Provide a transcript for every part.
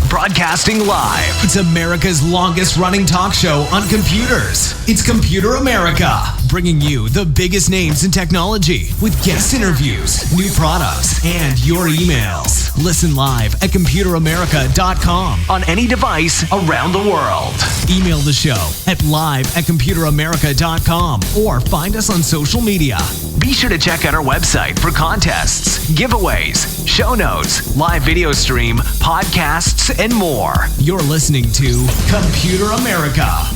Broadcasting live. It's America's longest running talk show on computers. It's Computer America, bringing you the biggest names in technology with guest interviews, new products, and your emails. Listen live at computeramerica.com on any device around the world. Email the show at live@computeramerica.com or find us on social media. Be sure to check out our website for contests, giveaways, show notes, live video stream, podcasts, and more. You're listening to Computer America.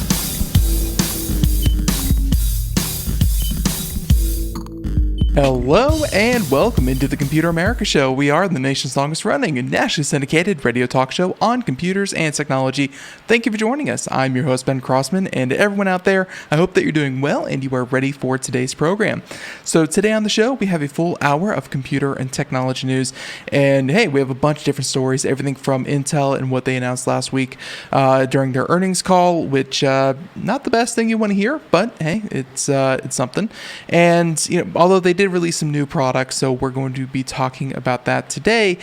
Hello and welcome into the Computer America Show. We are the nation's longest running and nationally syndicated radio talk show on computers and technology. Thank you for joining us. I'm your host, Ben Crossman, and to everyone out there, I hope that you're doing well and you are ready for today's program. So today on the show, we have a full hour of computer and technology news. And hey, we have a bunch of different stories, everything from Intel and what they announced last week during their earnings call, which not the best thing you want to hear, but hey, it's something. And although they did release some new products, so we're going to be talking about that today.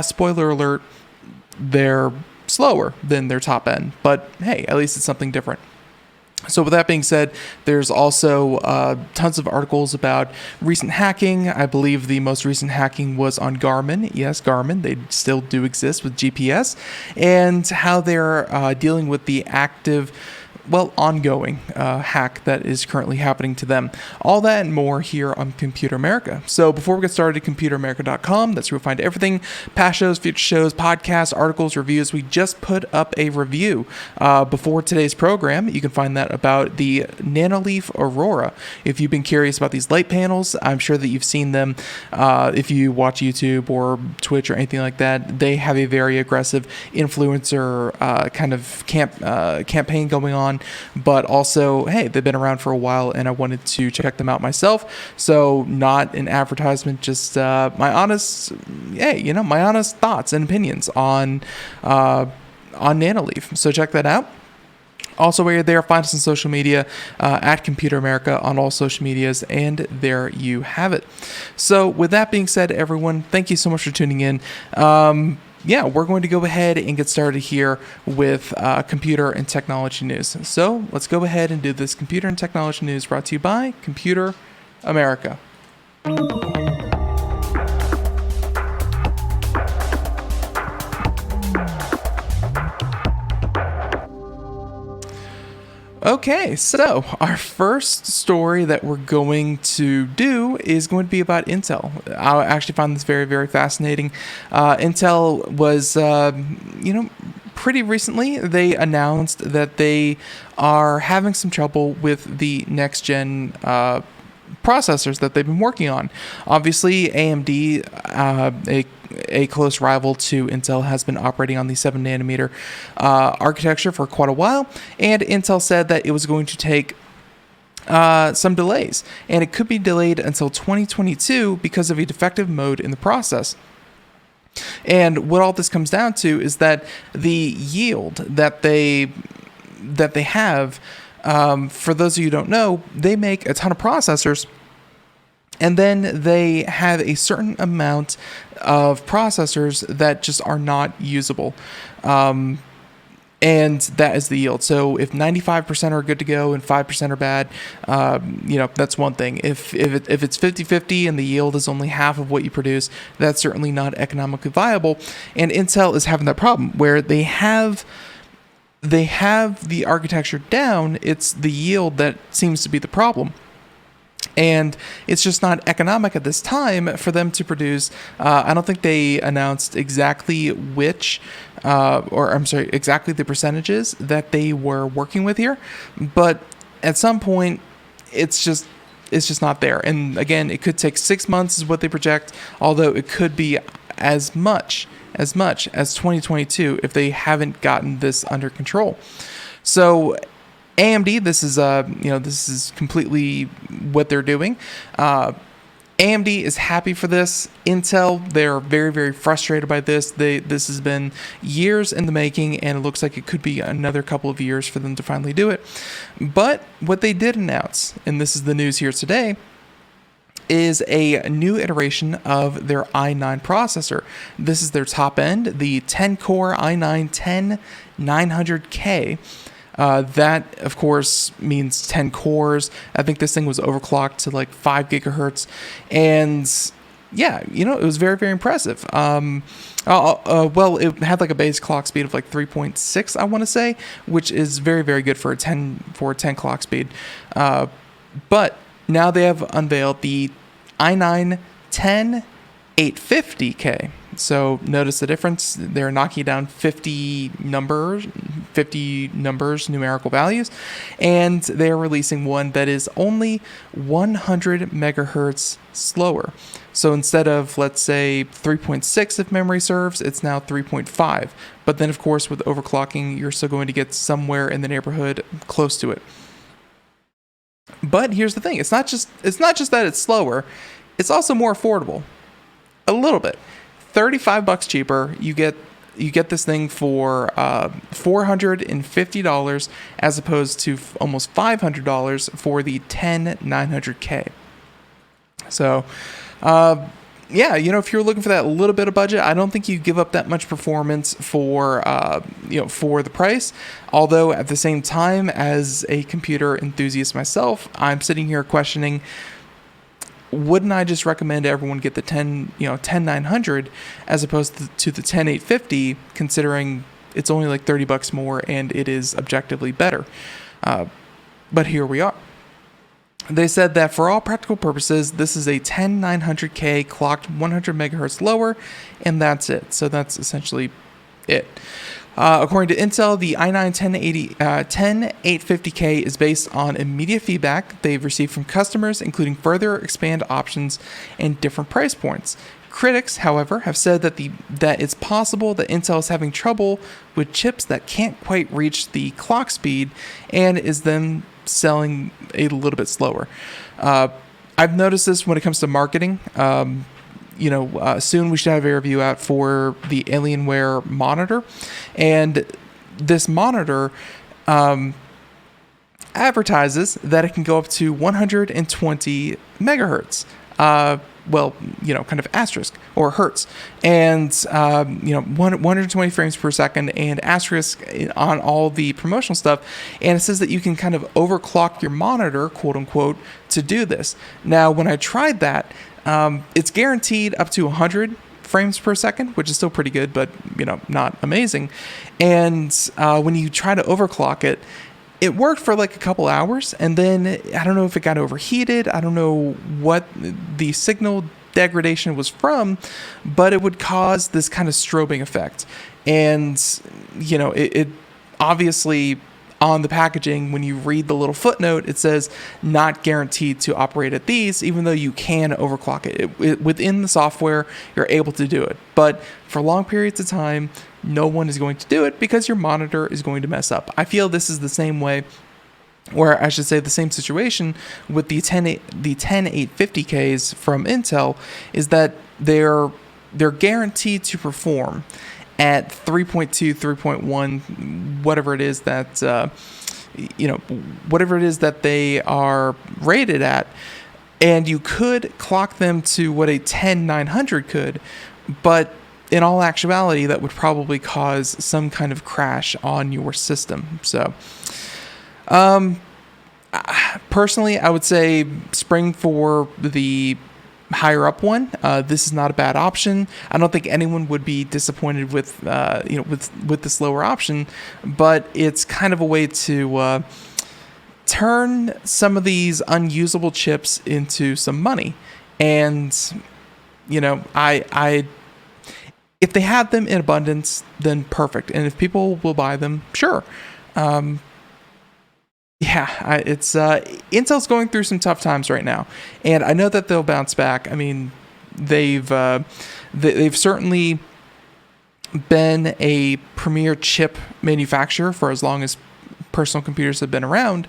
Spoiler alert, they're slower than their top end, but hey, at least it's something different. So with that being said, there's also tons of articles about recent hacking. I believe the most recent hacking was on Garmin. Yes, Garmin, they still do exist with GPS, and how they're dealing with the ongoing hack that is currently happening to them. All that and more here on Computer America. So before we get started, computeramerica.com, that's where you'll find everything, past shows, future shows, podcasts, articles, reviews. We just put up a review before today's program. You can find that about the Nanoleaf Aurora. If you've been curious about these light panels, I'm sure that you've seen them if you watch YouTube or Twitch or anything like that. They have a very aggressive influencer kind of campaign going on. But also, hey, they've been around for a while and I wanted to check them out myself. So not an advertisement, just my honest thoughts and opinions on Nanoleaf. So check that out. Also, while you're there, find us on social media at Computer America on all social medias, and there you have it. So with that being said, everyone, thank you so much for tuning in. We're going to go ahead and get started here with computer and technology news. So let's go ahead and do this computer and technology news brought to you by Computer America. Okay, so our first story that we're going to do is going to be about Intel. I actually found this very, very fascinating. Intel was, pretty recently, they announced that they are having some trouble with the next-gen processors that they've been working on. Obviously, AMD, a close rival to Intel, has been operating on the 7nm architecture for quite a while, and Intel said that it was going to take some delays, and it could be delayed until 2022 because of a defective mode in the process. And what all this comes down to is that the yield that they have, for those of you who don't know, they make a ton of processors, and then they have a certain amount of processors that just are not usable. And that is the yield. So if 95% are good to go and 5% are bad, that's one thing. If it's 50-50 and the yield is only half of what you produce, that's certainly not economically viable. And Intel is having that problem where they have the architecture down. It's the yield that seems to be the problem. And it's just not economic at this time for them to produce. I don't think they announced exactly exactly the percentages that they were working with here. But at some point, it's just not there. And again, it could take 6 months is what they project, although it could be as much as 2022 if they haven't gotten this under control. So AMD, this is completely what they're doing. AMD is happy for this. Intel, they're very, very frustrated by this. This has been years in the making, and it looks like it could be another couple of years for them to finally do it. But what they did announce, and this is the news here today, is a new iteration of their i9 processor. This is their top end, the 10-core i9-10900K. That, of course, means 10 cores. I think this thing was overclocked to like 5 gigahertz. And yeah, it was very, very impressive. Well, it had like a base clock speed of like 3.6, I want to say, which is very, very good for a 10 clock speed. But now they have unveiled the i9-10850K. So notice the difference. They're knocking down 50 numbers, numerical values, and they're releasing one that is only 100 megahertz slower. So instead of, let's say, 3.6 if memory serves, it's now 3.5. But then, of course, with overclocking, you're still going to get somewhere in the neighborhood close to it. But here's the thing: it's not just that it's slower; it's also more affordable, a little bit. $35 cheaper. You get this thing for $450 as opposed to almost $500 for the 10900K. So, if you're looking for that little bit of budget, I don't think you give up that much performance for the price. Although at the same time, as a computer enthusiast myself, I'm sitting here questioning, wouldn't I just recommend everyone get the 10900 as opposed to the 10850, considering it's only like $30 more and it is objectively better? But here we are. They said that for all practical purposes, this is a 10900K clocked 100 megahertz lower, and that's it. So that's essentially it. According to Intel, the i9-10850K is based on immediate feedback they've received from customers, including further expand options and different price points. Critics, however, have said that it's possible that Intel is having trouble with chips that can't quite reach the clock speed and is then selling a little bit slower. I've noticed this when it comes to marketing. Soon we should have a review out for the Alienware monitor, and this monitor advertises that it can go up to 120 megahertz. Kind of asterisk or hertz, and 120 frames per second and asterisk on all the promotional stuff. And it says that you can kind of overclock your monitor, quote unquote, to do this. Now, when I tried that, it's guaranteed up to 100 frames per second, which is still pretty good, but not amazing. And when you try to overclock it, it worked for like a couple hours, and then I don't know if it got overheated. I don't know what the signal degradation was from, but it would cause this kind of strobing effect. And it obviously, on the packaging, when you read the little footnote, it says not guaranteed to operate at these, even though you can overclock it. Within the software, you're able to do it. But for long periods of time, no one is going to do it because your monitor is going to mess up. I feel this is the same way, or I should say the same situation with the 10850Ks from Intel, is that they're guaranteed to perform at 3.2, 3.1, whatever it is that they are rated at, and you could clock them to what a 10900 could, but in all actuality, that would probably cause some kind of crash on your system. So, personally, I would say spring for the higher up one. This is not a bad option. I don't think anyone would be disappointed with this lower option, but it's kind of a way to turn some of these unusable chips into some money. And, I if they have them in abundance, then perfect. And if people will buy them, sure. Intel's going through some tough times right now, and I know that they'll bounce back. I mean, they've certainly been a premier chip manufacturer for as long as personal computers have been around.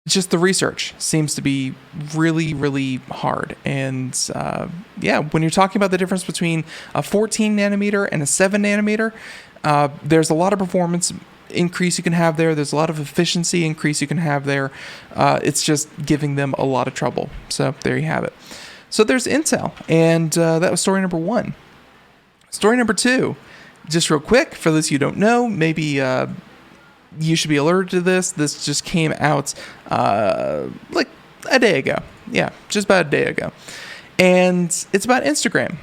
Just the research seems to be really, really hard. And when you're talking about the difference between a 14 nanometer and a 7 nanometer, there's a lot of performance increase you can have there. There's a lot of efficiency increase you can have there. It's just giving them a lot of trouble. So there you have it. So there's Intel, and that was story number 1. Story number 2, just real quick, for those you don't know, maybe you should be alerted to this. This just came out like a day ago. Yeah, just about a day ago. And it's about Instagram.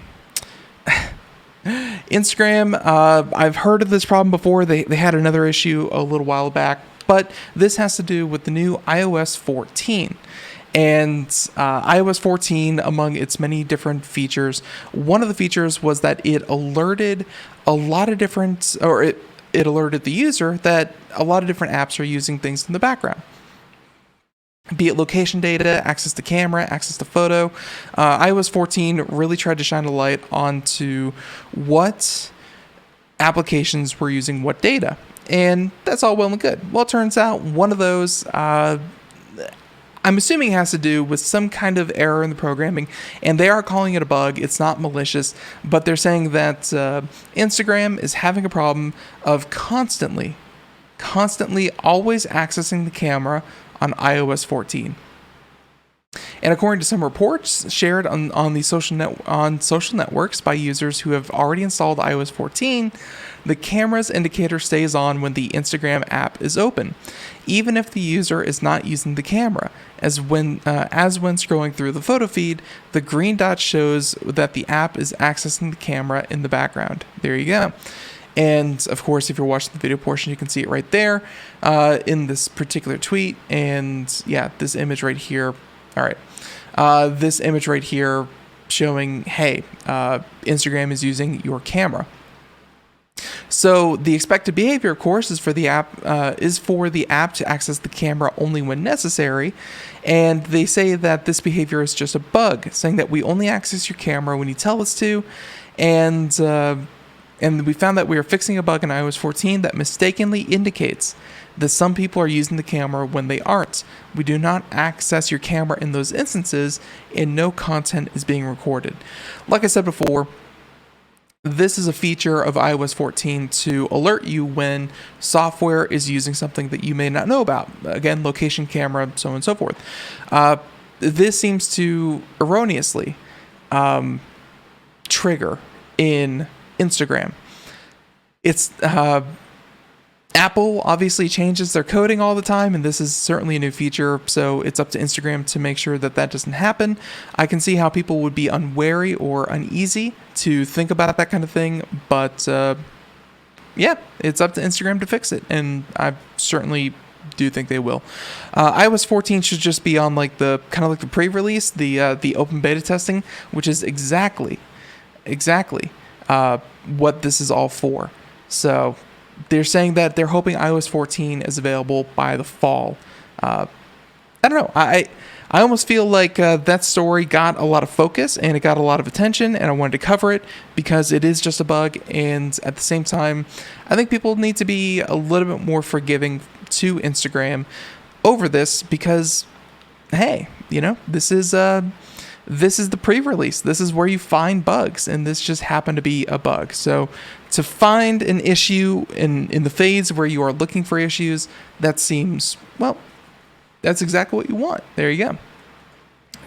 Instagram, I've heard of this problem before. They had another issue a little while back, but this has to do with the new iOS 14. And iOS 14, among its many different features, one of the features was that it alerted a lot of different, or it alerted the user that a lot of different apps are using things in the background. Be it location data, access to camera, access to photo. iOS 14 really tried to shine a light onto what applications were using what data. And that's all well and good. Well, it turns out one of those, I'm assuming it has to do with some kind of error in the programming, and they are calling it a bug. It's not malicious, but they're saying that Instagram is having a problem of constantly always accessing the camera on iOS 14. And according to some reports shared on the social networks by users who have already installed iOS 14, the camera's indicator stays on when the Instagram app is open, even if the user is not using the camera. As when scrolling through the photo feed, the green dot shows that the app is accessing the camera in the background. There you go. And of course, if you're watching the video portion, you can see it right there in this particular tweet. And yeah, this image right here. All right. This image right here showing, hey, Instagram is using your camera. So the expected behavior, of course, is for the app to access the camera only when necessary. And they say that this behavior is just a bug, saying that we only access your camera when you tell us to. And we found that we are fixing a bug in iOS 14 that mistakenly indicates that some people are using the camera when they aren't. We do not access your camera in those instances, and no content is being recorded. Like I said before, this is a feature of iOS 14 to alert you when software is using something that you may not know about. Again, location, camera, so on and so forth. This seems to erroneously trigger in Instagram. It's Apple obviously changes their coding all the time, and this is certainly a new feature, so it's up to Instagram to make sure that that doesn't happen. I can see how people would be unwary or uneasy to think about that kind of thing, but yeah, it's up to Instagram to fix it, and I certainly do think they will. iOS 14 should just be on like the kind of like the pre-release, the open beta testing, which is exactly what this is all for. So they're saying that they're hoping iOS 14 is available by the fall. I don't know. I almost feel like that story got a lot of focus and it got a lot of attention, and I wanted to cover it because it is just a bug. And at the same time, I think people need to be a little bit more forgiving to Instagram over this because, hey, this is the pre-release. This is where you find bugs, and this just happened to be a bug. So to find an issue in the phase where you are looking for issues, that seems, well, that's exactly what you want. There you go.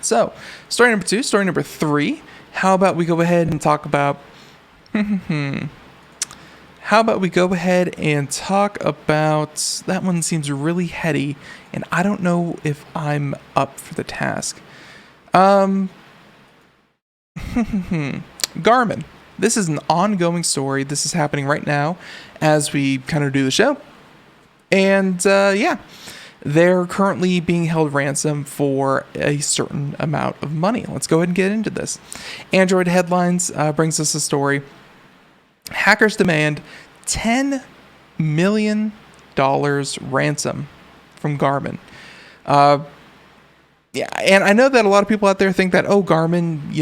So story number 2, story number 3. How about we go ahead and talk about, that one seems really heady, and I don't know if I'm up for the task. Garmin. This is an ongoing story. This is happening right now as we kind of do the show. And yeah, they're currently being held ransom for a certain amount of money. Let's go ahead and get into this. Android Headlines brings us a story. Hackers demand $10 million ransom from Garmin. Yeah, and I know that a lot of people out there think that, Garmin,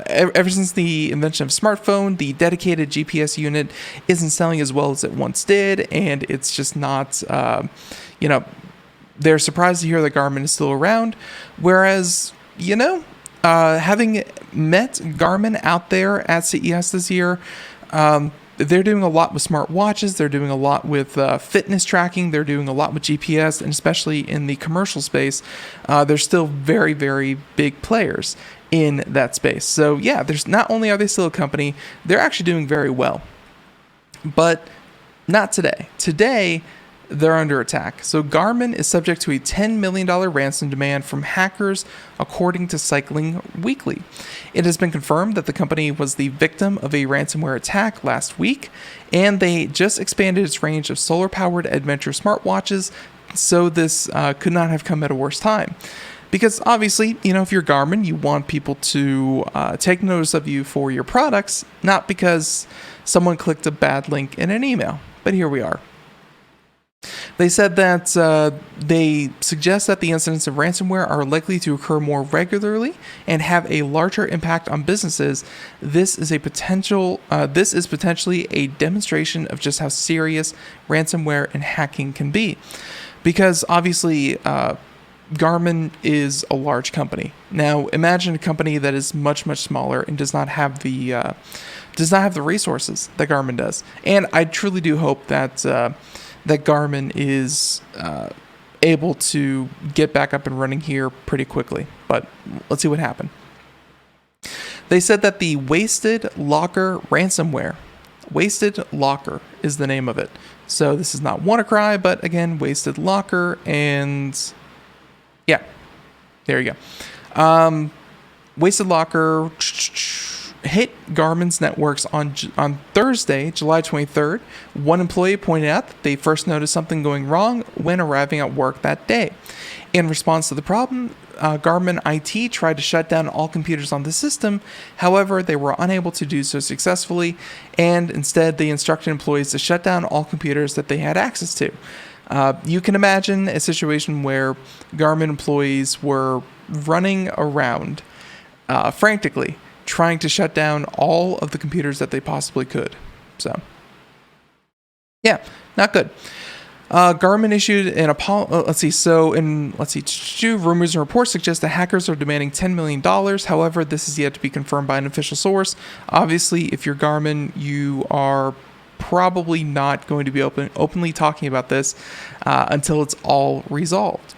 ever since the invention of smartphone, the dedicated GPS unit isn't selling as well as it once did, and it's just not, they're surprised to hear that Garmin is still around. Whereas, having met Garmin out there at CES this year, they're doing a lot with smartwatches. They're doing a lot with fitness tracking. They're doing a lot with GPS, and especially in the commercial space, they're still very, very big players in that space. So yeah, there's not only are they still a company, they're actually doing very well. But not today. Today, they're under attack. So Garmin is subject to a $10 million ransom demand from hackers, according to Cycling Weekly. It has been confirmed that the company was the victim of a ransomware attack last week, and they just expanded its range of solar-powered adventure smartwatches, so this could not have come at a worse time. Because obviously, if you're Garmin, you want people to take notice of you for your products, not because someone clicked a bad link in an email. But here we are. They said that they suggest that the incidents of ransomware are likely to occur more regularly and have a larger impact on businesses. This is potentially a demonstration of just how serious ransomware and hacking can be, because obviously Garmin is a large company. Now, imagine a company that is much, much smaller and does not have the resources that Garmin does. And I truly do hope that Garmin is able to get back up and running here pretty quickly. But let's see what happened. They said that the Wasted Locker ransomware. Wasted Locker is the name of it. So this is not WannaCry, but again, Wasted Locker. And yeah, there you go. Wasted Locker hit Garmin's networks on Thursday, July 23rd. One employee pointed out that they first noticed something going wrong when arriving at work that day. In response to the problem, Garmin IT tried to shut down all computers on the system. However, they were unable to do so successfully, and instead they instructed employees to shut down all computers that they had access to. You can imagine a situation where Garmin employees were running around frantically, trying to shut down all of the computers that they possibly could. So, yeah, not good. Garmin issued an apology. Rumors and reports suggest that hackers are demanding $10 million. However, this is yet to be confirmed by an official source. Obviously, if you're Garmin, you are probably not going to be openly talking about this until it's all resolved.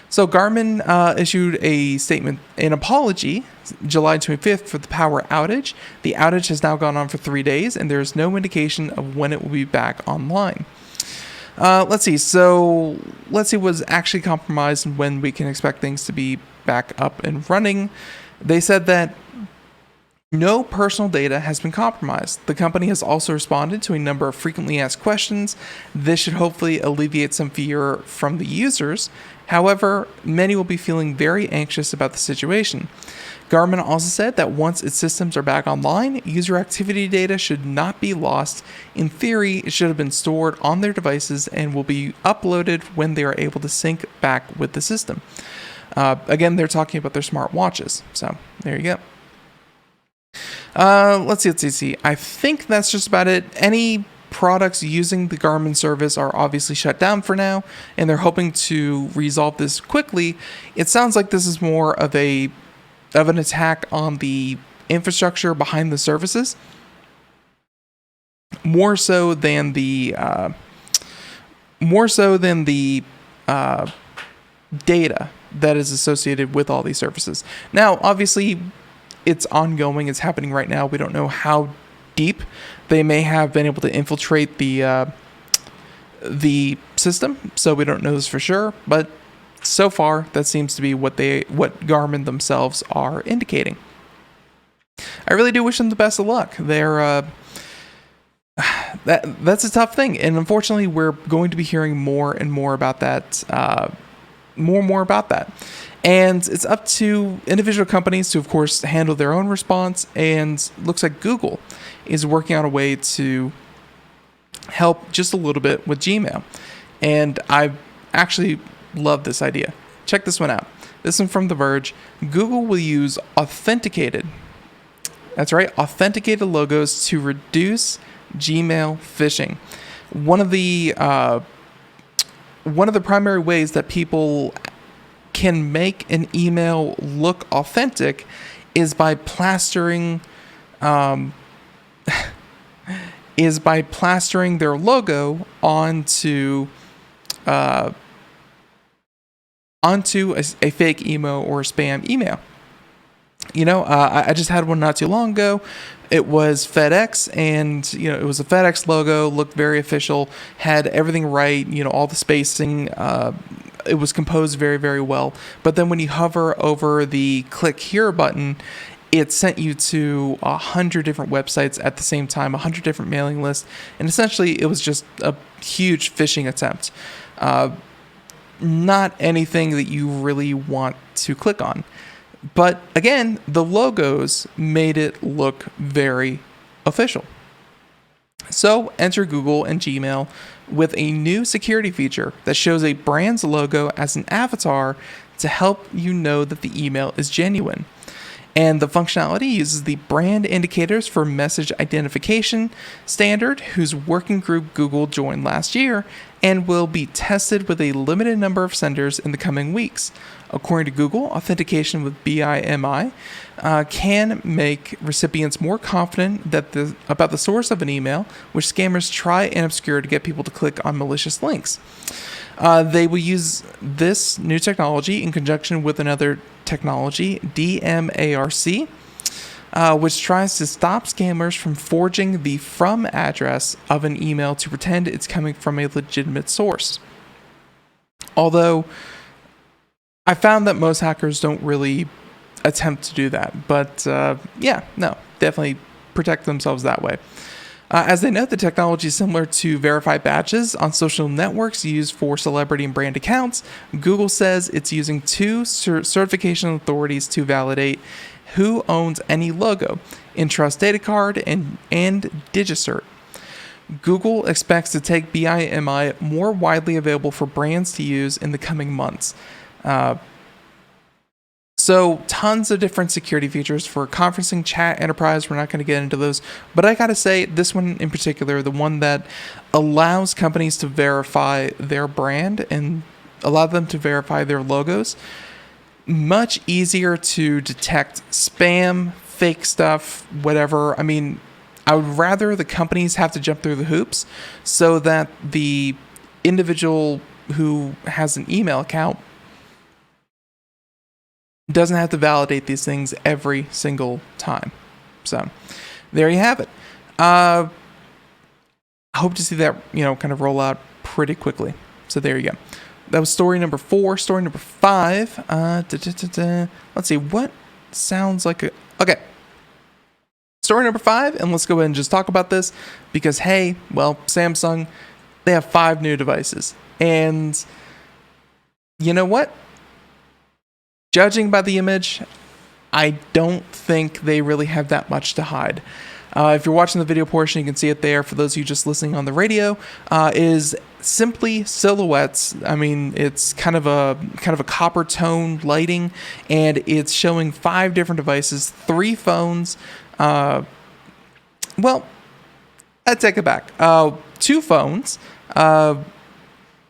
So Garmin issued a statement, an apology, July 25th for the power outage. The outage has now gone on for 3 days, and there is no indication of when it will be back online. Let's see. So let's see what's actually compromised and when we can expect things to be back up and running. They said that no personal data has been compromised. The company has also responded to a number of frequently asked questions. This should hopefully alleviate some fear from the users. However, many will be feeling very anxious about the situation. Garmin also said that once its systems are back online, user activity data should not be lost. In theory, it should have been stored on their devices and will be uploaded when they are able to sync back with the system. Again, they're talking about their smartwatches. So there you go. Let's see. I think that's just about it. Any products using the Garmin service are obviously shut down for now, and they're hoping to resolve this quickly. It sounds like this is more of an attack on the infrastructure behind the services, more so than the data that is associated with all these services. Now, obviously, it's ongoing. It's happening right now. We don't know how deep they may have been able to infiltrate the system, so we don't know this for sure. But so far, that seems to be what Garmin themselves are indicating. I really do wish them the best of luck. They're that's a tough thing, and unfortunately, we're going to be hearing more and more about that. More and more about that. And it's up to individual companies to, of course, handle their own response. And looks like Google is working on a way to help just a little bit with Gmail. And I actually love this idea. Check this one out. This one from The Verge. Google will use authenticated logos to reduce Gmail phishing. One of the primary ways that people can make an email look authentic is by plastering their logo onto a fake email or a spam email. I just had one not too long ago. It was FedEx, and it was a FedEx logo, looked very official, had everything right, all the spacing. It was composed very, very well. But then when you hover over the click here button, it sent you to 100 different websites at the same time, 100 different mailing lists, and essentially it was just a huge phishing attempt. Not anything that you really want to click on. But again, the logos made it look very official. So enter Google and Gmail with a new security feature that shows a brand's logo as an avatar to help you know that the email is genuine. And the functionality uses the brand indicators for message identification standard, whose working group Google joined last year, and will be tested with a limited number of senders in the coming weeks. According to Google, authentication with BIMI can make recipients more confident about the source of an email, which scammers try and obscure to get people to click on malicious links. They will use this new technology in conjunction with another technology, DMARC, which tries to stop scammers from forging the from address of an email to pretend it's coming from a legitimate source. Although I found that most hackers don't really attempt to do that, but definitely protect themselves that way. As they note, the technology is similar to verified badges on social networks used for celebrity and brand accounts. Google says it's using two certification authorities to validate who owns any logo, Entrust Data Card and DigiCert. Google expects to take BIMI more widely available for brands to use in the coming months. So tons of different security features for conferencing, chat, enterprise. We're not going to get into those, but I got to say this one in particular, the one that allows companies to verify their brand and allow them to verify their logos, much easier to detect spam, fake stuff, whatever. I mean, I would rather the companies have to jump through the hoops so that the individual who has an email account doesn't have to validate these things every single time. So there you have it. I hope to see that, kind of roll out pretty quickly. So there you go. That was story number 4. Story number 5. Let's see. What sounds like a... Okay. Story number 5, and let's go ahead and just talk about this because, hey, well, Samsung, they have 5 new devices. And you know what? Judging by the image, I don't think they really have that much to hide. If you're watching the video portion, you can see it there. For those of you just listening on the radio, is simply silhouettes. I mean, it's kind of a copper tone lighting, and it's showing 5 different devices, 3 phones. Well, I take it back. 2 phones.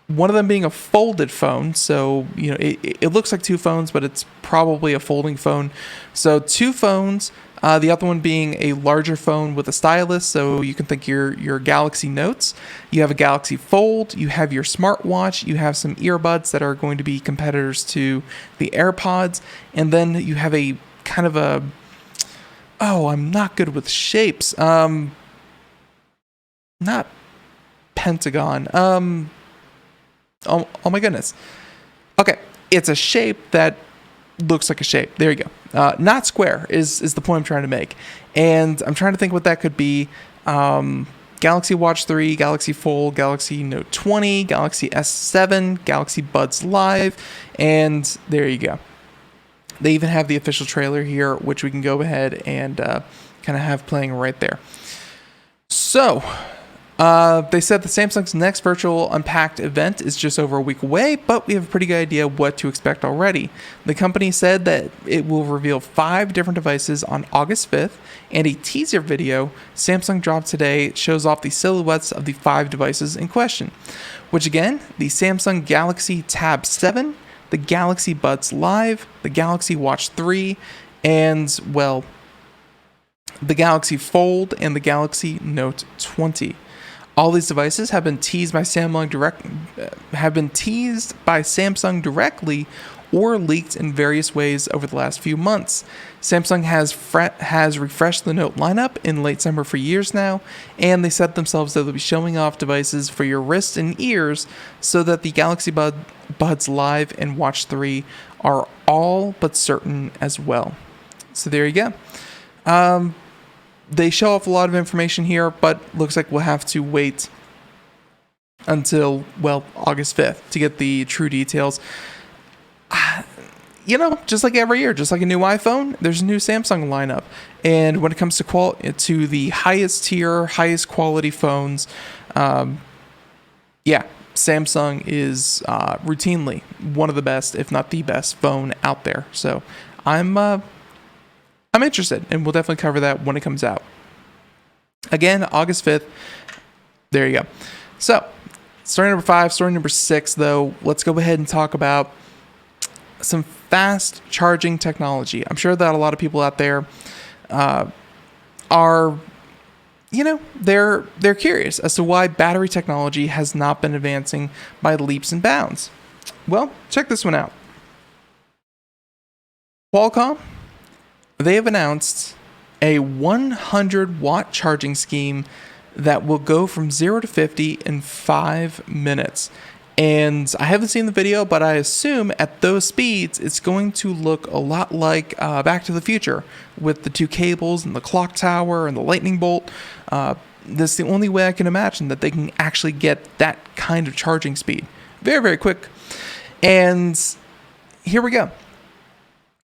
One of them being a folded phone, so it looks like 2 phones, but it's probably a folding phone. So 2 phones. The other one being a larger phone with a stylus, so you can think your Galaxy Notes. You have a Galaxy Fold. You have your smartwatch. You have some earbuds that are going to be competitors to the AirPods, and then you have a kind of a... Oh, I'm not good with shapes. Not pentagon. Oh my goodness. Okay, it's a shape that looks like a shape. There you go. Not square is the point I'm trying to make. And I'm trying to think what that could be. Galaxy Watch 3, Galaxy Fold, Galaxy Note 20, Galaxy S7, Galaxy Buds Live, and there you go. They even have the official trailer here, which we can go ahead and kind of have playing right there. So, they said that Samsung's next virtual Unpacked event is just over a week away, but we have a pretty good idea what to expect already. The company said that it will reveal 5 different devices on August 5th, and a teaser video Samsung dropped today shows off the silhouettes of the 5 devices in question, which again, the Samsung Galaxy Tab 7, the Galaxy Buds Live, the Galaxy Watch 3, and, well, the Galaxy Fold and the Galaxy Note 20. All these devices have been teased by Samsung directly or leaked in various ways over the last few months. Samsung has refreshed the Note lineup in late summer for years now, and they said themselves that they'll be showing off devices for your wrists and ears so that the Galaxy Buds Live and Watch 3 are all but certain as well. So there you go. They show off a lot of information here, but looks like we'll have to wait until, well, August 5th to get the true details. Just like every year, just like a new iPhone, there's a new Samsung lineup. And when it comes to the highest tier, highest quality phones, Samsung is routinely one of the best, if not the best, phone out there. So I'm interested, and we'll definitely cover that when it comes out. Again, August 5th. There you go. So, story number 5. Story number 6, though, let's go ahead and talk about some fast charging technology. I'm sure that a lot of people out there are, they're curious as to why battery technology has not been advancing by leaps and bounds. Well, check this one out. Qualcomm, they have announced a 100-watt charging scheme that will go from 0 to 50 in 5 minutes. And I haven't seen the video, but I assume at those speeds, it's going to look a lot like Back to the Future with the 2 cables and the clock tower and the lightning bolt. That's the only way I can imagine that they can actually get that kind of charging speed. Very, very quick. And here we go.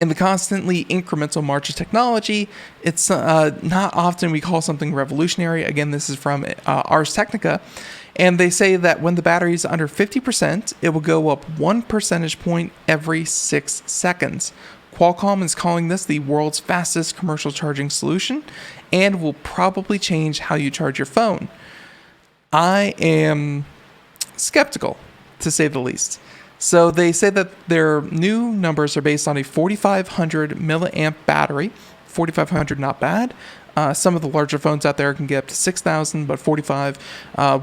In the constantly incremental march of technology, it's not often we call something revolutionary. Again, this is from Ars Technica. And they say that when the battery is under 50%, it will go up 1 percentage point every 6 seconds. Qualcomm is calling this the world's fastest commercial charging solution and will probably change how you charge your phone. I am skeptical, to say the least. So they say that their new numbers are based on a 4,500 milliamp battery. 4,500, not bad. Some of the larger phones out there can get up to 6,000, but 45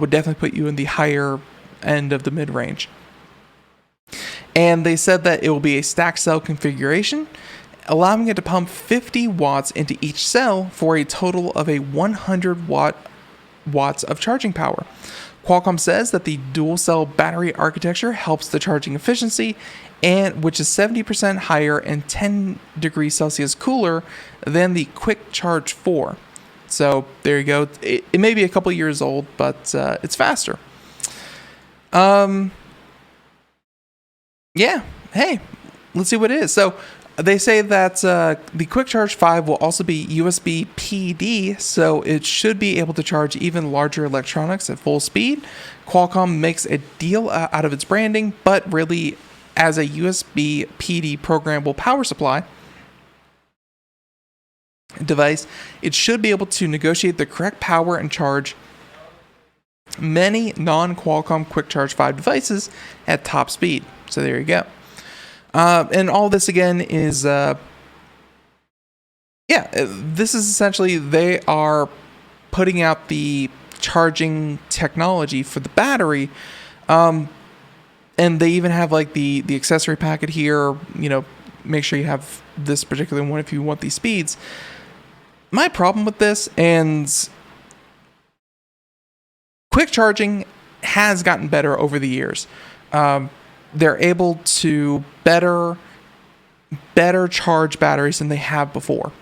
would definitely put you in the higher end of the mid-range. And they said that it will be a stack cell configuration, allowing it to pump 50 watts into each cell for a total of a 100 watts of charging power. Qualcomm says that the dual cell battery architecture helps the charging efficiency, and which is 70% higher and 10 degrees Celsius cooler than the Quick Charge 4. So there you go. It may be a couple years old, but it's faster. Hey, let's see what it is. So they say that the Quick Charge 5 will also be USB PD, so it should be able to charge even larger electronics at full speed. Qualcomm makes a deal out of its branding, but really, as a USB PD programmable power supply device, it should be able to negotiate the correct power and charge many non-Qualcomm Quick Charge 5 devices at top speed. So there you go. And all this again is, this is essentially, they are putting out the charging technology for the battery. And they even have like the accessory packet here, make sure you have this particular one if you want these speeds. My problem with this, and quick charging has gotten better over the years. They're able to better charge batteries than they have before.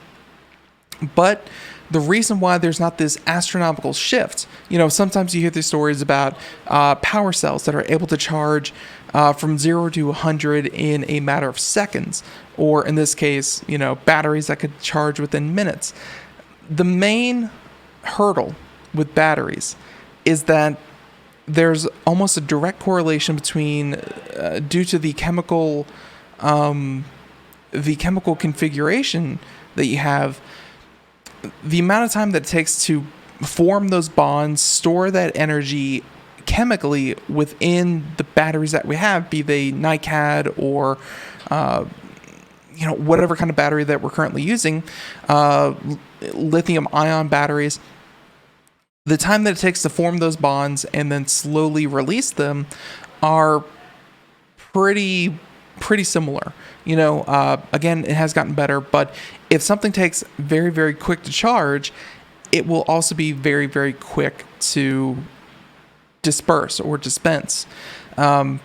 But the reason why there's not this astronomical shift. Sometimes you hear these stories about power cells that are able to charge from 0 to 100 in a matter of seconds, or in this case, batteries that could charge within minutes. The main hurdle with batteries is that there's almost a direct correlation between, due to the chemical configuration that you have, the amount of time that it takes to form those bonds, store that energy chemically within the batteries that we have, be they NiCad or whatever kind of battery that we're currently using, lithium-ion batteries. The time that it takes to form those bonds and then slowly release them are pretty similar. Again, it has gotten better, but if something takes very, very quick to charge, it will also be very, very quick to disperse or dispense. So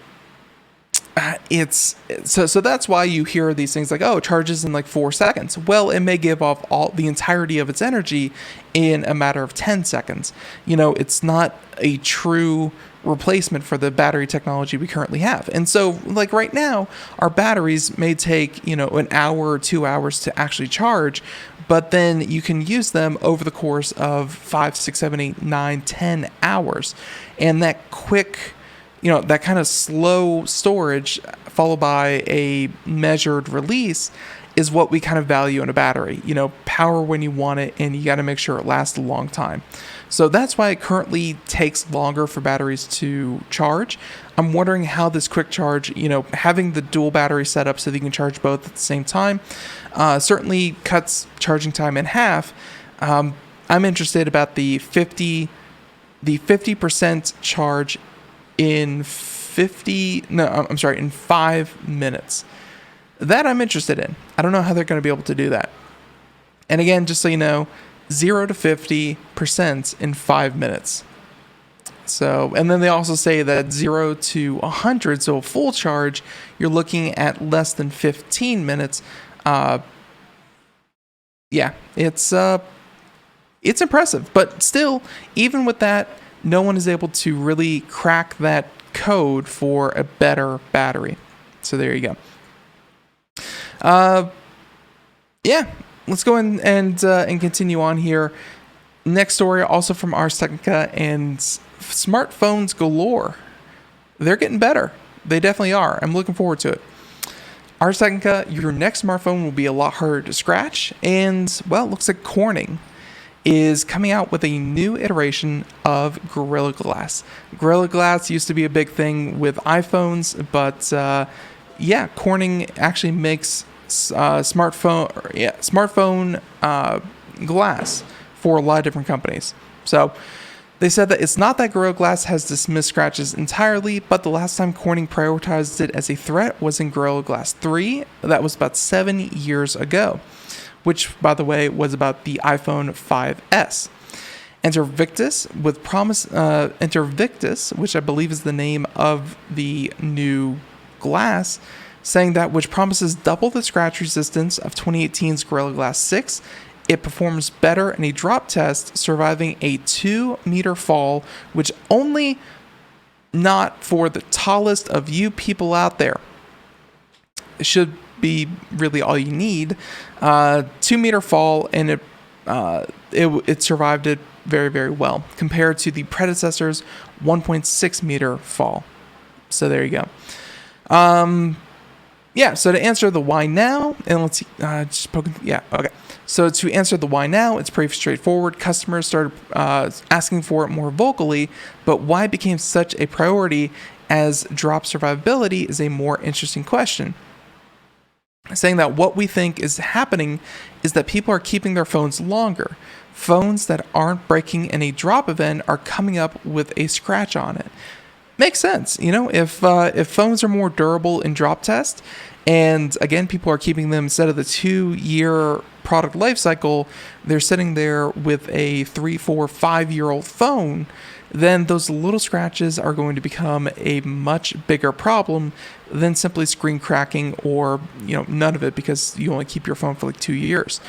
that's why you hear these things like, oh, it charges in like 4 seconds. Well, it may give off the entirety of its energy in a matter of 10 seconds. It's not a true replacement for the battery technology we currently have. And so, like right now, our batteries may take, an hour or 2 hours to actually charge, but then you can use them over the course of 5, 6, 7, 8, 9, 10 hours. And that quick, that kind of slow storage followed by a measured release is what we kind of value in a battery. Power when you want it, and you got to make sure it lasts a long time. So that's why it currently takes longer for batteries to charge. I'm wondering how this quick charge, having the dual battery set up so that you can charge both at the same time, certainly cuts charging time in half. I'm interested about the 50% charge in 5 minutes. That I'm interested in. I don't know how they're going to be able to do that. And again, just so you know, 0 to 50% in 5 minutes. So, and then they also say that 0 to 100, so a full charge, you're looking at less than 15 minutes. It's impressive, but still, even with that, no one is able to really crack that code for a better battery. So there you go. Let's go in and continue on here. Next story, also from Ars Technica, and smartphones galore. They're getting better. They definitely are. I'm looking forward to it. Ars Technica, your next smartphone will be a lot harder to scratch, and, well, it looks like Corning is coming out with a new iteration of Gorilla Glass. Gorilla Glass used to be a big thing with iPhones, but Corning actually makes smartphone glass for a lot of different companies. So they said that it's not that Gorilla Glass has dismissed scratches entirely, but the last time Corning prioritized it as a threat was in Gorilla Glass 3. That was about 7 years ago, which, by the way, was about the iPhone 5S. Intervictus, which I believe is the name of the new glass, saying that which promises double the scratch resistance of 2018's Gorilla Glass 6. It performs better in a drop test, surviving a 2-meter fall, which only not for the tallest of you people out there. It should be really all you need. 2-meter fall, and it survived it very, very well compared to the predecessor's 1.6 meter fall. So there you go. So to answer the why now, and let's see, So to answer the why now, it's pretty straightforward. Customers started asking for it more vocally, but why it became such a priority as drop survivability is a more interesting question. Saying that what we think is happening is that people are keeping their phones longer. Phones that aren't breaking in a drop event are coming up with a scratch on it. Makes sense. If phones are more durable in drop test, and again, people are keeping them instead of the 2-year product life cycle, they're sitting there with a 3, 4, 5-year-old phone, then those little scratches are going to become a much bigger problem than simply screen cracking or, none of it, because you only keep your phone for like 2 years.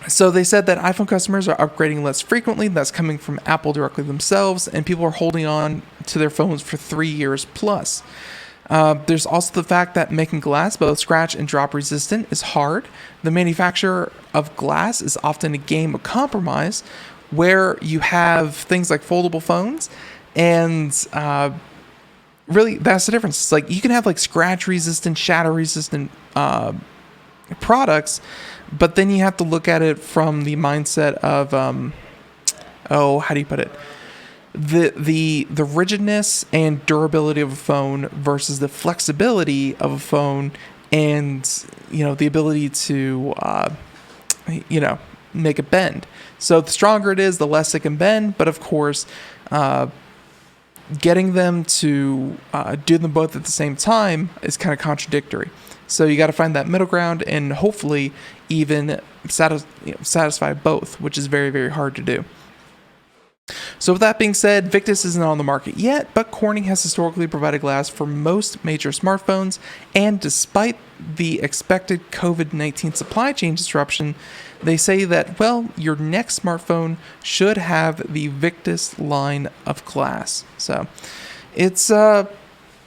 So they said that iPhone customers are upgrading less frequently. That's coming from Apple directly themselves, and people are holding on to their phones for 3 years plus. There's also the fact that making glass both scratch and drop resistant is hard. The manufacturer of glass is often a game of compromise, where you have things like foldable phones, and really that's the difference. It's like you can have like scratch resistant, shatter resistant products, but then you have to look at it from the mindset of how do you put it? The rigidness and durability of a phone versus the flexibility of a phone, and the ability to make it bend. So the stronger it is, the less it can bend. But of course, getting them to do them both at the same time is kind of contradictory. So you got to find that middle ground and hopefully even satisfy both, which is very, very hard to do. So with that being said, Victus isn't on the market yet, but Corning has historically provided glass for most major smartphones, and despite the expected COVID-19 supply chain disruption, they say that, your next smartphone should have the Victus line of glass. So it's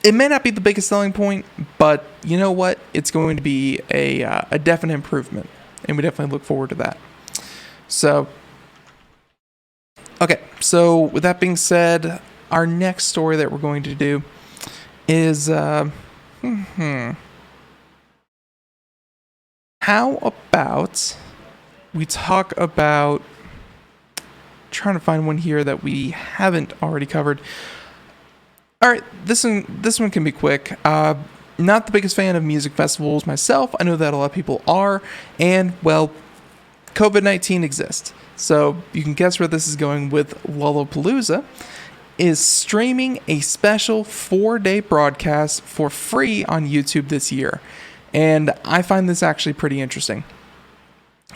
it may not be the biggest selling point, but you know what? It's going to be a definite improvement, and we definitely look forward to that. So okay, so with that being said, our next story that we're going to do is how about we talk about, trying to find one here that we haven't already covered. All right, this one can be quick. Not the biggest fan of music festivals myself. I know that a lot of people are, and COVID-19 exists. So you can guess where this is going with Lollapalooza is streaming a special 4-day broadcast for free on YouTube this year. And I find this actually pretty interesting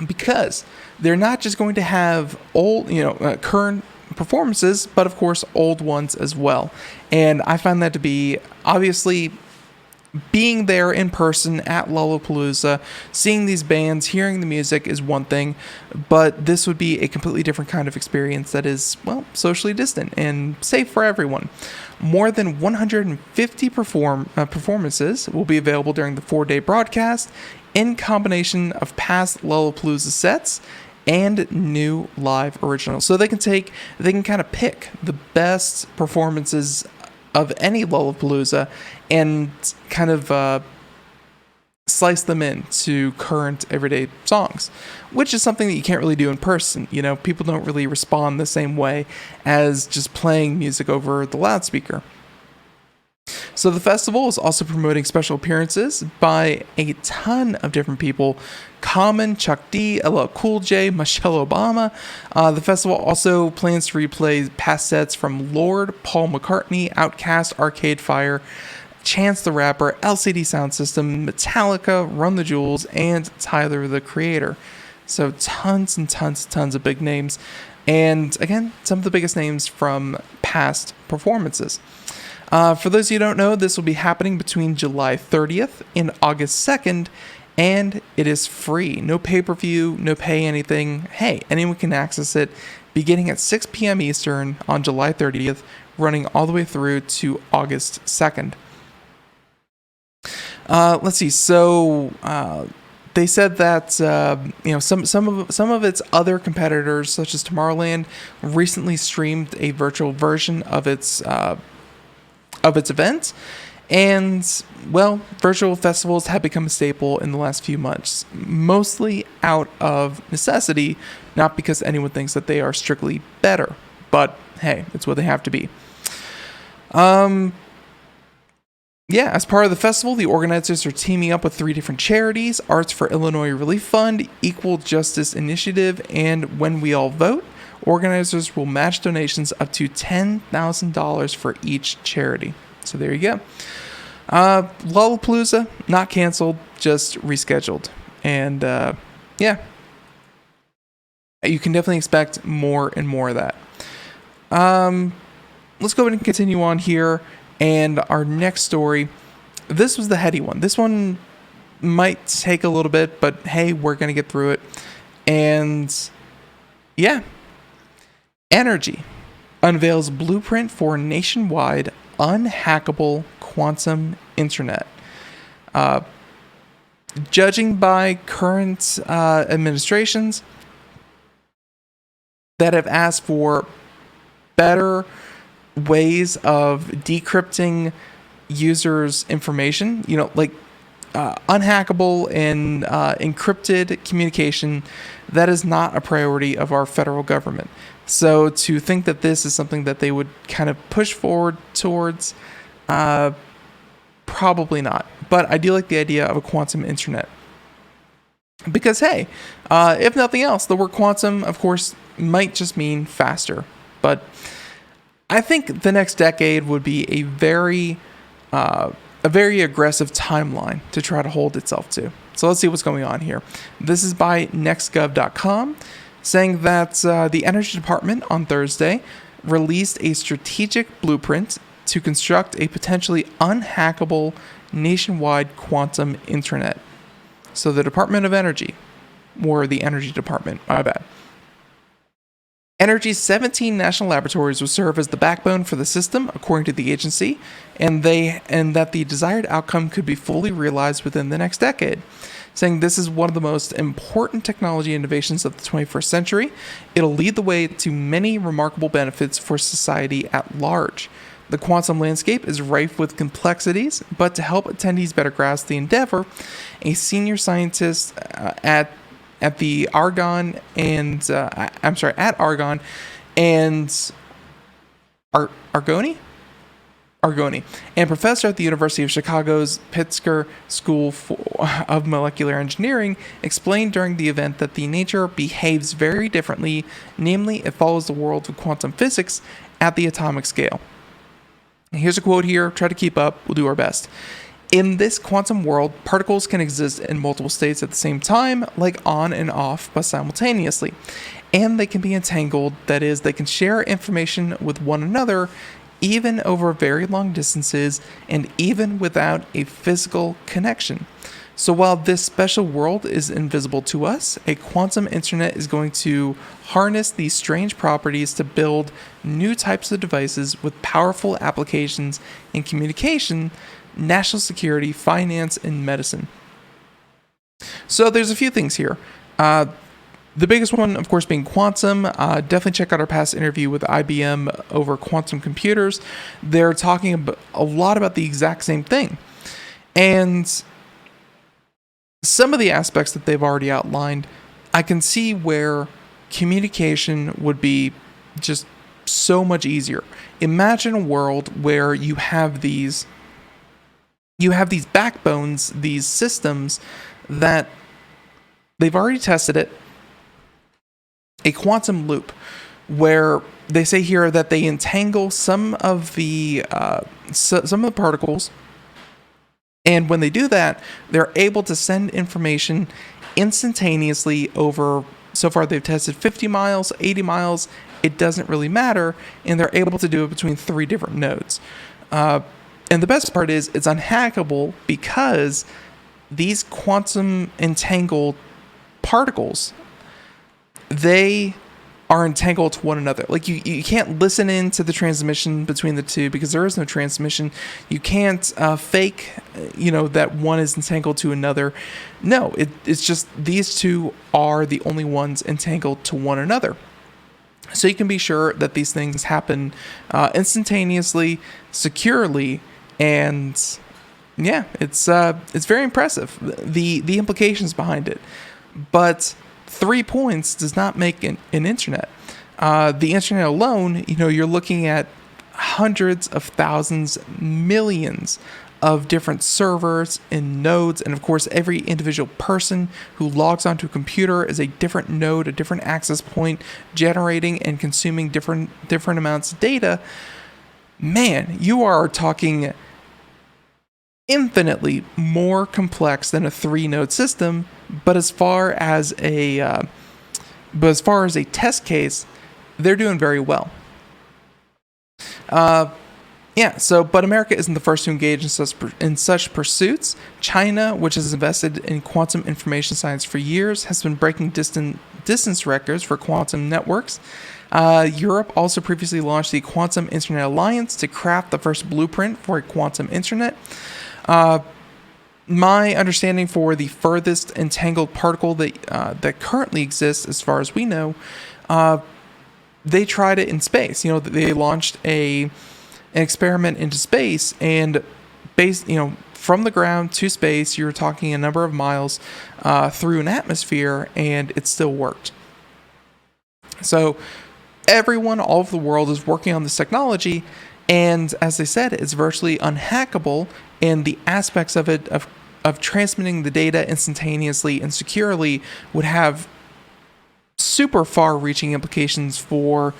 because they're not just going to have current performances, but of course old ones as well. And I find that to be, obviously, being there in person at Lollapalooza, seeing these bands, hearing the music is one thing, but this would be a completely different kind of experience that is, socially distant and safe for everyone. More than 150 performances will be available during the 4-day broadcast, in combination of past Lollapalooza sets and new live originals. So they can kind of pick the best performances of any Lollapalooza and kind of slice them into current everyday songs, which is something that you can't really do in person. People don't really respond the same way as just playing music over the loudspeaker. So the festival is also promoting special appearances by a ton of different people. Common, Chuck D, LL Cool J, Michelle Obama. The festival also plans to replay past sets from Lorde, Paul McCartney, Outkast, Arcade Fire, Chance the Rapper, LCD Sound System, Metallica, Run the Jewels, and Tyler the Creator. So tons and tons of big names. And again, some of the biggest names from past performances. For those of you who don't know, this will be happening between July 30th and August 2nd, and it is free. No pay-per-view, no pay anything. Hey, anyone can access it beginning at 6 p.m. Eastern on July 30th, running all the way through to August 2nd. Let's see. So they said that some of its other competitors, such as Tomorrowland, recently streamed a virtual version of its event. And, virtual festivals have become a staple in the last few months, mostly out of necessity, not because anyone thinks that they are strictly better. But, hey, it's what they have to be. As part of the festival, the organizers are teaming up with 3 different charities: Arts for Illinois Relief Fund, Equal Justice Initiative, and When We All Vote. Organizers will match donations up to $10,000 for each charity. So there you go. Lollapalooza, not canceled, just rescheduled. And you can definitely expect more and more of that. Let's go ahead and continue on here. And our next story, this was the heady one. This one might take a little bit, but hey, we're going to get through it. And yeah, Energy unveils blueprint for nationwide unhackable quantum internet. Judging by current administrations that have asked for better ways of decrypting users' information, like unhackable and encrypted communication, that is not a priority of our federal government. So to think that this is something that they would kind of push forward towards, probably not. But I do like the idea of a quantum internet. Because, hey, if nothing else, the word quantum, of course, might just mean faster. But I think the next decade would be a very aggressive timeline to try to hold itself to. So let's see what's going on here. This is by nextgov.com, saying that the Energy Department on Thursday released a strategic blueprint to construct a potentially unhackable nationwide quantum internet. So the Department of Energy, or the Energy Department, my bad. Energy's 17 national laboratories will serve as the backbone for the system, according to the agency, and that the desired outcome could be fully realized within the next decade. Saying this is one of the most important technology innovations of the 21st century. It'll lead the way to many remarkable benefits for society at large. The quantum landscape is rife with complexities, but to help attendees better grasp the endeavor, a senior scientist at Argonne and Argonne and Argonne, and professor at the University of Chicago's Pritzker School of Molecular Engineering, explained during the event that the nature behaves very differently, namely, it follows the world of quantum physics at the atomic scale. Here's a quote here, try to keep up, we'll do our best. In this quantum world, particles can exist in multiple states at the same time, like on and off, but simultaneously. And they can be entangled, that is, they can share information with one another, even over very long distances, and even without a physical connection. So while this special world is invisible to us, a quantum internet is going to harness these strange properties to build new types of devices with powerful applications in communication, national security, finance, and medicine. So there's a few things here. The biggest one, of course, being quantum. Definitely check out our past interview with IBM over quantum computers. They're talking a lot about the exact same thing. And some of the aspects that they've already outlined, I can see where communication would be just so much easier. Imagine a world where you have these backbones, these systems that they've already tested it. A quantum loop, where they say here that they entangle some of the particles, and when they do that, they're able to send information instantaneously over. So far, they've tested 50 miles, 80 miles. It doesn't really matter, and they're able to do it between 3 different nodes. And the best part is it's unhackable because these quantum entangled particles, they are entangled to one another. Like you can't listen into the transmission between the two because there is no transmission. You can't fake, that one is entangled to another. No, it's just these two are the only ones entangled to one another. So you can be sure that these things happen instantaneously, securely, and yeah, it's very impressive. The implications behind it, but 3 points does not make an internet. The internet alone, you're looking at hundreds of thousands, millions of different servers and nodes, and of course every individual person who logs onto a computer is a different node, a different access point, generating and consuming different amounts of data. Man, you are talking infinitely more complex than a 3-node system, but as far as a test case, they're doing very well. Yeah, so, but America isn't the first to engage in such pursuits. China, which has invested in quantum information science for years, has been breaking distance records for quantum networks. Europe also previously launched the Quantum Internet Alliance to craft the first blueprint for a quantum internet. My understanding for the furthest entangled particle that currently exists, as far as we know, they tried it in space. They launched an experiment into space, and from the ground to space, you're talking a number of miles through an atmosphere, and it still worked. So everyone all over the world is working on this technology, and as they said, it's virtually unhackable, and the aspects of it of transmitting the data instantaneously and securely would have super far-reaching implications for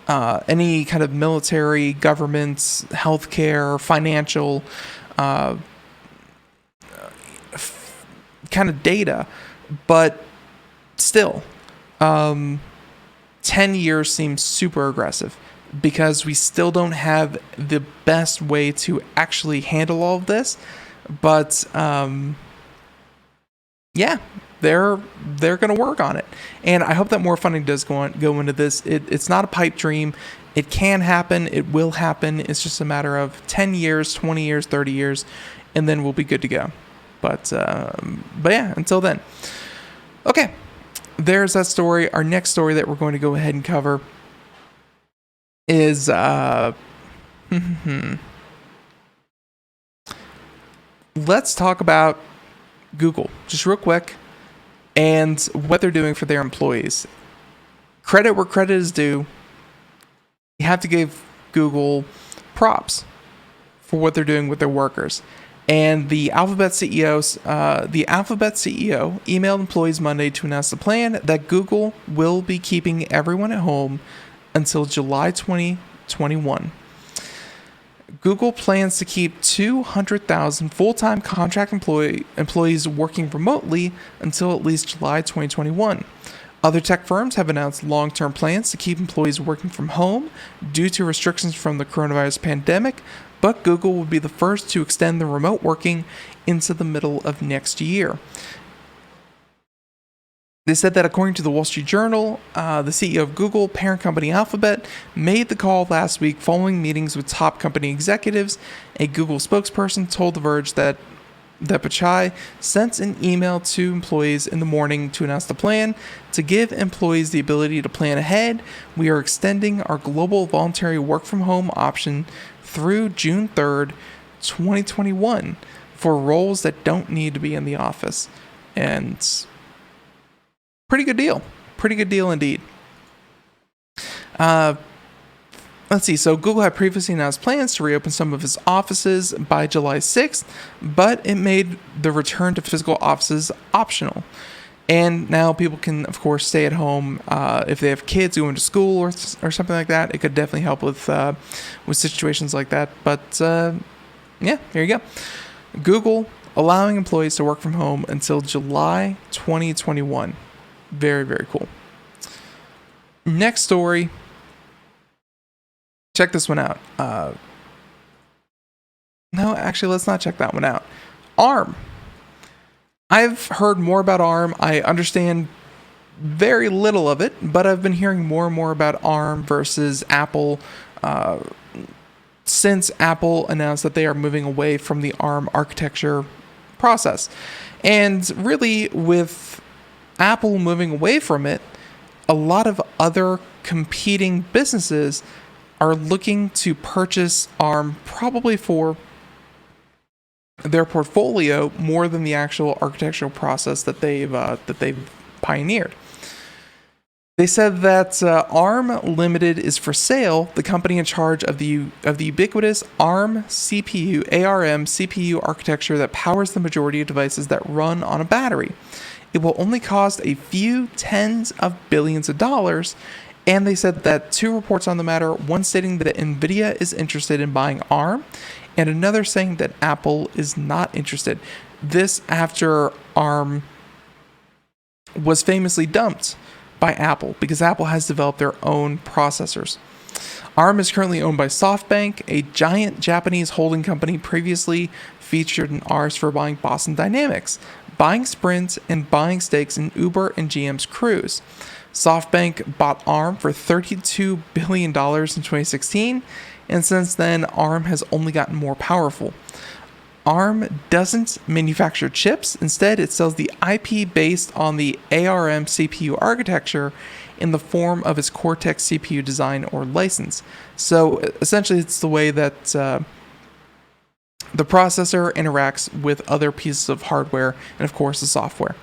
any kind of military, government, healthcare, financial kind of data. But still, 10 years seems super aggressive because we still don't have the best way to actually handle all of this. But yeah, they're going to work on it, and I hope that more funding does go into this. It's not a pipe dream. It can happen. It will happen. It's just a matter of 10 years, 20 years, 30 years, and then we'll be good to go. But yeah, until then. Okay, there's that story. Our next story that we're going to go ahead and cover is let's talk about Google, just real quick, and what they're doing for their employees. Credit where credit is due. You have to give Google props for what they're doing with their workers. And the Alphabet CEO emailed employees Monday to announce the plan that Google will be keeping everyone at home until July 2021. Google plans to keep 200,000 full-time contract employees working remotely until at least July 2021. Other tech firms have announced long-term plans to keep employees working from home due to restrictions from the coronavirus pandemic, but Google will be the first to extend the remote working into the middle of next year. They said that according to the Wall Street Journal, the CEO of Google, parent company Alphabet, made the call last week following meetings with top company executives. A Google spokesperson told The Verge that Pichai sent an email to employees in the morning to announce the plan. To give employees the ability to plan ahead, we are extending our global voluntary work from home option through June 3rd, 2021 for roles that don't need to be in the office. And pretty good deal. Pretty good deal indeed. Let's see. So Google had previously announced plans to reopen some of its offices by July 6th, but it made the return to physical offices optional. And now people can, of course, stay at home if they have kids going to school or something like that. It could definitely help with situations like that. But yeah, here you go. Google allowing employees to work from home until July 2021. Very, very cool. Next story. Check this one out. No, actually, let's not check that one out. ARM. I've heard more about ARM. I understand very little of it, but I've been hearing more and more about ARM versus Apple since Apple announced that they are moving away from the ARM architecture process. And really, with Apple moving away from it, a lot of other competing businesses are looking to purchase ARM probably for their portfolio more than the actual architectural process that they've pioneered. They said that ARM Limited is for sale, the company in charge of the ubiquitous ARM CPU architecture that powers the majority of devices that run on a battery. It will only cost a few tens of billions of dollars, and they said that two reports on the matter, one stating that NVIDIA is interested in buying ARM, and another saying that Apple is not interested. This after ARM was famously dumped by Apple because Apple has developed their own processors. ARM is currently owned by SoftBank, a giant Japanese holding company previously featured in ours for buying Boston Dynamics, buying Sprint, and buying stakes in Uber and GM's Cruise. SoftBank bought ARM for $32 billion in 2016, and since then, ARM has only gotten more powerful. ARM doesn't manufacture chips. Instead, it sells the IP based on the ARM CPU architecture in the form of its Cortex CPU design or license. So essentially, it's the way that the processor interacts with other pieces of hardware and, of course, the software.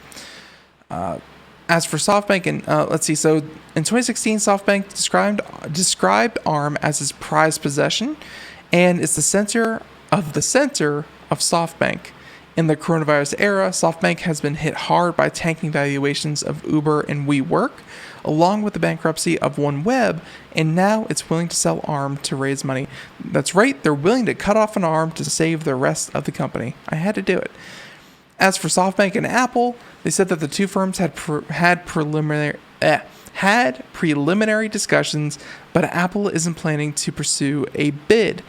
As for SoftBank, and let's see, so in 2016, SoftBank described ARM as its prized possession, and it's the center of SoftBank. In the coronavirus era, SoftBank has been hit hard by tanking valuations of Uber and WeWork, along with the bankruptcy of OneWeb, and now it's willing to sell ARM to raise money. That's right, they're willing to cut off an arm to save the rest of the company. I had to do it. As for SoftBank and Apple, they said that the two firms had preliminary discussions, but Apple isn't planning to pursue a bid.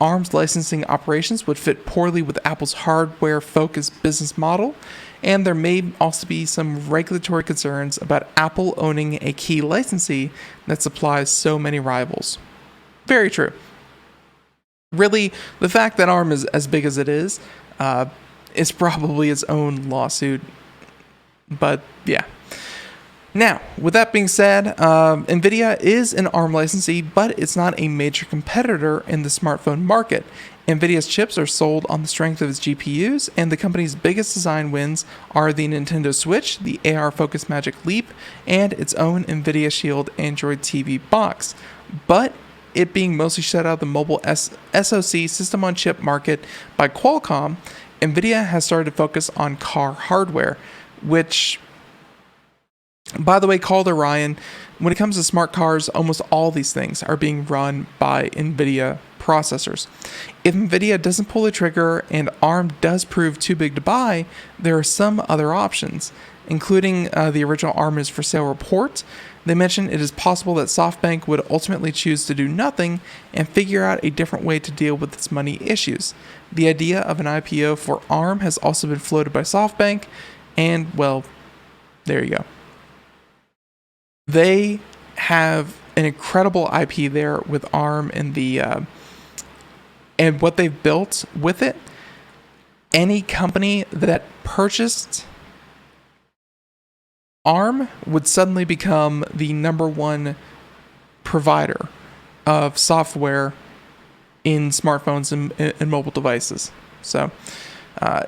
ARM's licensing operations would fit poorly with Apple's hardware-focused business model, and there may also be some regulatory concerns about Apple owning a key licensee that supplies so many rivals. Very true. Really, the fact that ARM is as big as it is probably its own lawsuit. But yeah. Now, with that being said, NVIDIA is an ARM licensee, but it's not a major competitor in the smartphone market. NVIDIA's chips are sold on the strength of its GPUs, and the company's biggest design wins are the Nintendo Switch, the AR-focused Magic Leap, and its own NVIDIA Shield Android TV box. But it being mostly shut out of the mobile SoC system-on-chip market by Qualcomm, NVIDIA has started to focus on car hardware, which, by the way, called Orion, when it comes to smart cars, almost all these things are being run by NVIDIA processors. If NVIDIA doesn't pull the trigger and ARM does prove too big to buy, there are some other options, including the original ARM is for sale report. They mentioned it is possible that SoftBank would ultimately choose to do nothing and figure out a different way to deal with its money issues. The idea of an IPO for ARM has also been floated by SoftBank, and, well, there you go. They have an incredible IP there with ARM and and what they've built with it. Any company that purchased ARM would suddenly become the number one provider of software in smartphones and mobile devices. So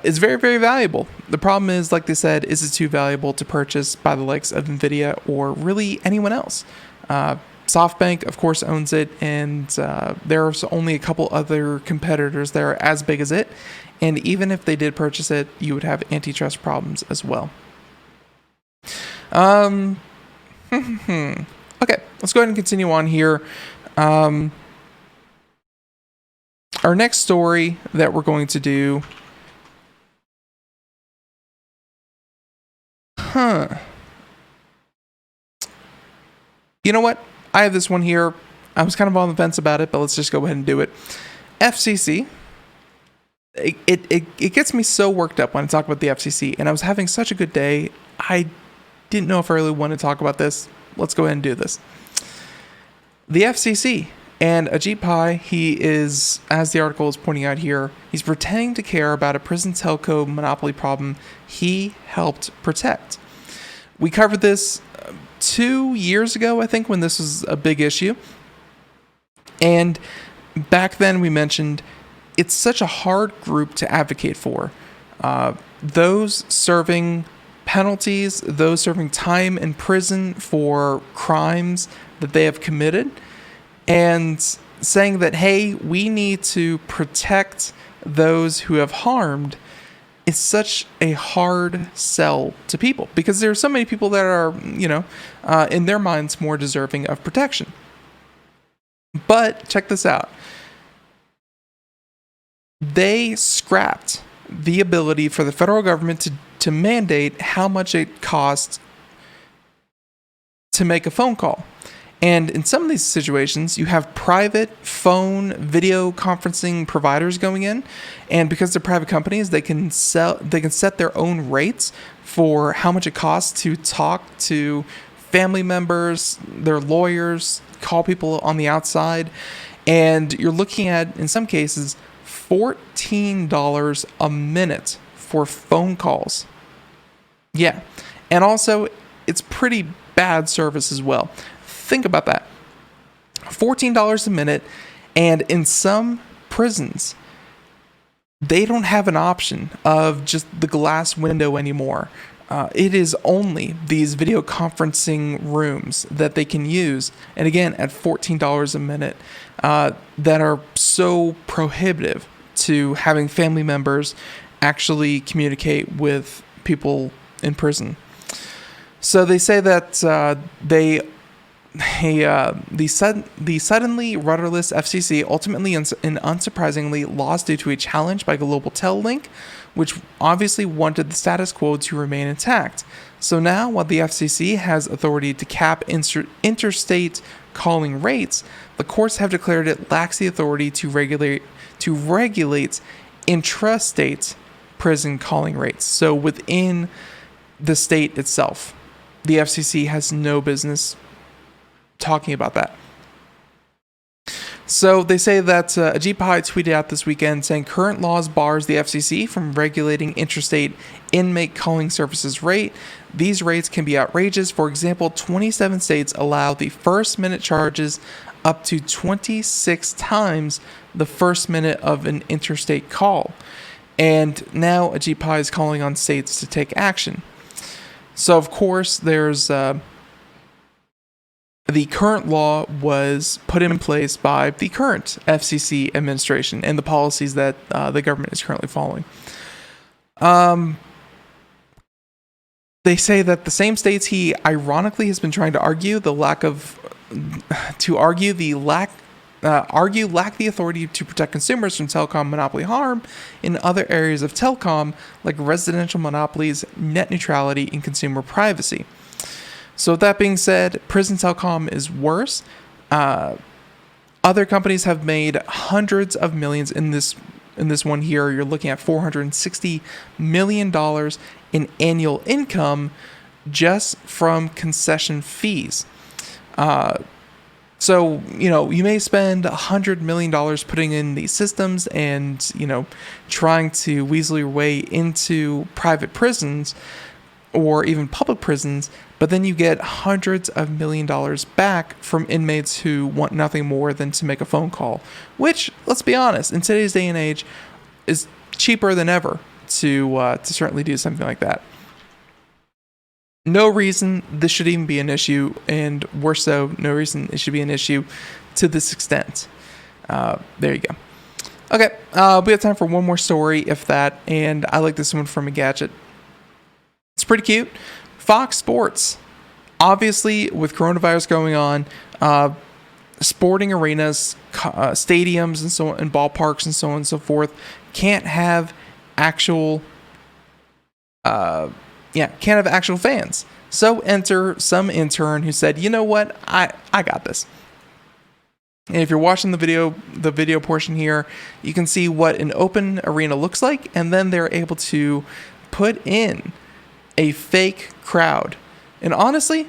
it's very, very valuable. The problem is, like they said, is it too valuable to purchase by the likes of NVIDIA or really anyone else? SoftBank, of course, owns it, and there's only a couple other competitors that are as big as it. And even if they did purchase it, you would have antitrust problems as well. Okay, let's go ahead and continue on here. Our next story that we're going to do. You know what? I have this one here. I was kind of on the fence about it, but let's just go ahead and do it. FCC. It gets me so worked up when I talk about the FCC, and I was having such a good day. I didn't know if I really wanted to talk about this. Let's go ahead and do this. The FCC and Ajit Pai, he is, as the article is pointing out here, he's pretending to care about a prison telco monopoly problem he helped protect. We covered this 2 years ago, I think, when this was a big issue. And back then we mentioned it's such a hard group to advocate for. Those serving penalties, those serving time in prison for crimes that they have committed, and saying that, hey, we need to protect those who have harmed, is such a hard sell to people because there are so many people that are, in their minds more deserving of protection. But check this out. They scrapped the ability for the federal government to mandate how much it costs to make a phone call. And in some of these situations, you have private phone video conferencing providers going in, and because they're private companies, they can set their own rates for how much it costs to talk to family members, their lawyers, call people on the outside, and you're looking at, in some cases, $14 a minute for phone calls. Yeah, and also it's pretty bad service as well. Think about that. $14 a minute, and in some prisons, they don't have an option of just the glass window anymore. It is only these video conferencing rooms that they can use, and again, at $14 a minute, that are so prohibitive to having family members actually communicate with people in prison. So they say that the suddenly rudderless FCC ultimately and unsurprisingly lost due to a challenge by Global Tel-Link, which obviously wanted the status quo to remain intact. So now, while the FCC has authority to cap interstate calling rates, the courts have declared it lacks the authority to regulate intrastate prison calling rates. So within the state itself, the FCC has no business talking about that. So they say that Ajit Pai tweeted out this weekend saying current laws bars the FCC from regulating interstate inmate calling services rate. These rates can be outrageous. For example, 27 states allow the first minute charges up to 26 times the first minute of an interstate call. And now Ajit Pai is calling on states to take action. So of course there's the current law was put in place by the current FCC administration and the policies that the government is currently following. They say that the same states he ironically has been trying to argue lack the authority to protect consumers from telecom monopoly harm in other areas of telecom, like residential monopolies, net neutrality, and consumer privacy. So with that being said, prison telecom is worse. Other companies have made hundreds of millions in this one here. You're looking at $460 million in annual income just from concession fees. So, you may spend $100 million putting in these systems and, trying to weasel your way into private prisons or even public prisons, but then you get hundreds of $millions back from inmates who want nothing more than to make a phone call, which, let's be honest, in today's day and age is cheaper than ever to certainly do something like that. No reason this should even be an issue, and worse so, no reason it should be an issue to this extent. There you go. Okay, we have time for one more story, if that, and I like this one from a gadget. It's pretty cute. Fox Sports. Obviously, with coronavirus going on, sporting arenas, stadiums, and so on, and ballparks, and so on and so forth, can't have actual fans. So enter some intern who said, "You know what? I got this." And if you're watching the video portion here, you can see what an open arena looks like, and then they're able to put in a fake crowd. And honestly,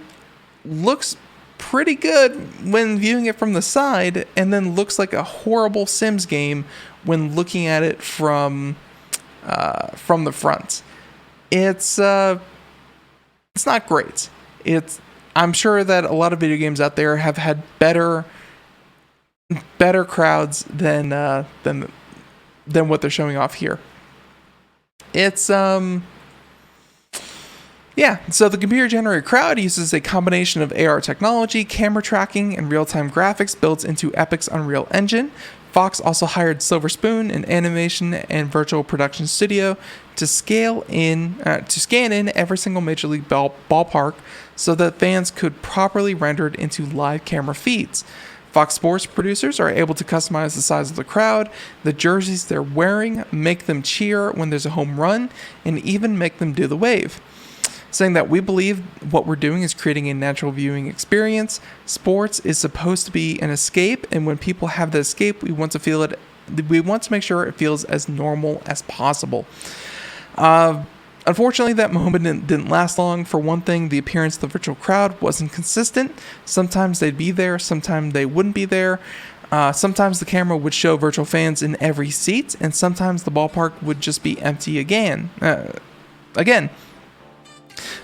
looks pretty good when viewing it from the side, and then looks like a horrible Sims game when looking at it from the front. It's not great. I'm sure that a lot of video games out there have had better crowds than what they're showing off here. So the computer-generated crowd uses a combination of AR technology, camera tracking, and real-time graphics built into Epic's Unreal Engine. Fox also hired Silver Spoon, an animation and virtual production studio, to scan in every single Major League ballpark so that fans could properly render it into live camera feeds. Fox Sports producers are able to customize the size of the crowd, the jerseys they're wearing, make them cheer when there's a home run, and even make them do the wave. saying that we believe what we're doing is creating a natural viewing experience. Sports is supposed to be an escape, and when people have the escape, we want to make sure it feels as normal as possible. Unfortunately, that moment didn't last long. For one thing, the appearance of the virtual crowd wasn't consistent. Sometimes they'd be there, sometimes they wouldn't be there. Sometimes the camera would show virtual fans in every seat, and sometimes the ballpark would just be empty again.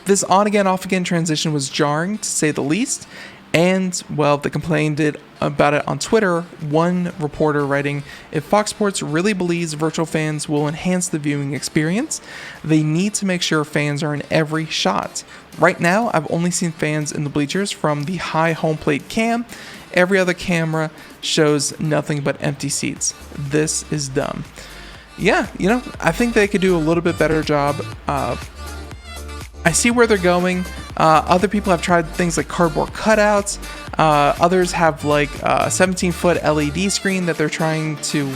This on-again, off-again transition was jarring, to say the least. And, well, they complained about it on Twitter, one reporter writing, "If Fox Sports really believes virtual fans will enhance the viewing experience, they need to make sure fans are in every shot. Right now, I've only seen fans in the bleachers from the high home plate cam. Every other camera shows nothing but empty seats. This is dumb." Yeah, I think they could do a little bit better job. I see where they're going. Other people have tried things like cardboard cutouts. Others have like a 17-foot LED screen that they're trying to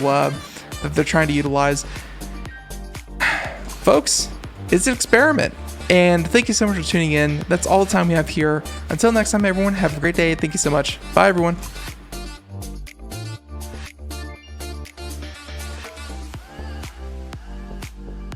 utilize. Folks, it's an experiment. And thank you so much for tuning in. That's all the time we have here. Until next time, everyone, have a great day. Thank you so much. Bye, everyone.